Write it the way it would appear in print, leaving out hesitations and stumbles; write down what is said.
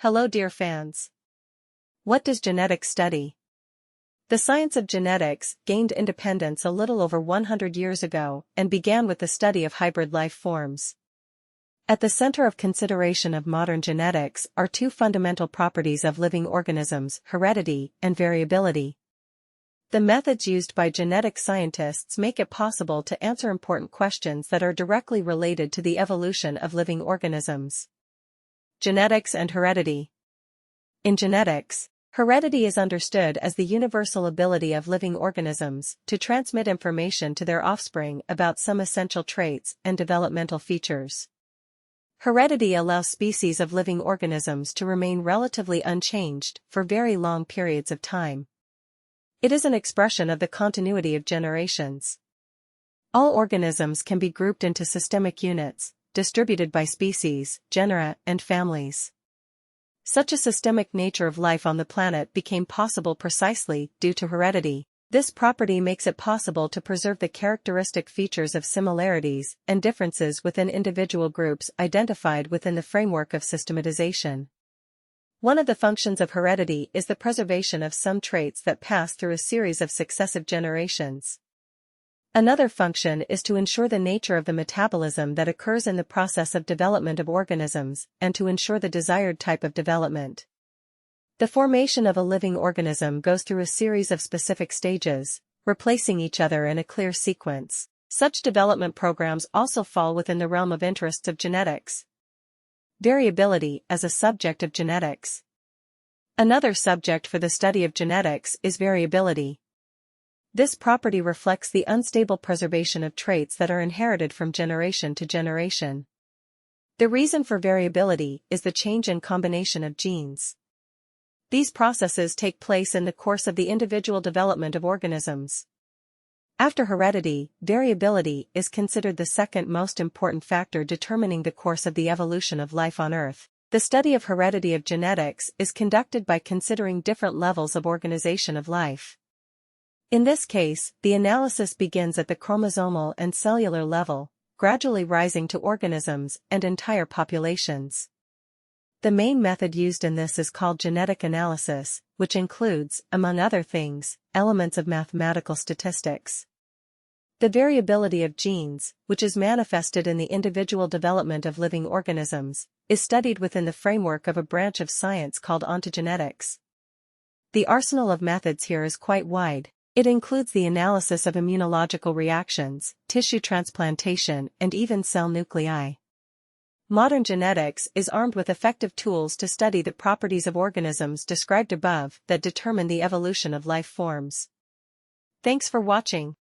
Hello dear fans. What does genetics study? The science of genetics gained independence a little over 100 years ago and began with the study of hybrid life forms. At the center of consideration of modern genetics are two fundamental properties of living organisms: heredity and variability. The methods used by genetic scientists make it possible to answer important questions that are directly related to the evolution of living organisms. Genetics and heredity. In genetics, heredity is understood as the universal ability of living organisms to transmit information to their offspring about some essential traits and developmental features. Heredity allows species of living organisms to remain relatively unchanged for very long periods of time. It is an expression of the continuity of generations. All organisms can be grouped into systemic units, distributed by species, genera, and families. Such a systemic nature of life on the planet became possible precisely due to heredity. This property makes it possible to preserve the characteristic features of similarities and differences within individual groups identified within the framework of systematization. One of the functions of heredity is the preservation of some traits that pass through a series of successive generations. Another function is to ensure the nature of the metabolism that occurs in the process of development of organisms and to ensure the desired type of development. The formation of a living organism goes through a series of specific stages, replacing each other in a clear sequence. Such development programs also fall within the realm of interests of genetics. Variability as a subject of genetics. Another subject for the study of genetics is variability. This property reflects the unstable preservation of traits that are inherited from generation to generation. The reason for variability is the change in combination of genes. These processes take place in the course of the individual development of organisms. After heredity, variability is considered the second most important factor determining the course of the evolution of life on Earth. The study of heredity of genetics is conducted by considering different levels of organization of life. In this case, the analysis begins at the chromosomal and cellular level, gradually rising to organisms and entire populations. The main method used in this is called genetic analysis, which includes, among other things, elements of mathematical statistics. The variability of genes, which is manifested in the individual development of living organisms, is studied within the framework of a branch of science called ontogenetics. The arsenal of methods here is quite wide. It includes the analysis of immunological reactions, tissue transplantation, and even cell nuclei. Modern genetics is armed with effective tools to study the properties of organisms described above that determine the evolution of life forms. Thanks for watching.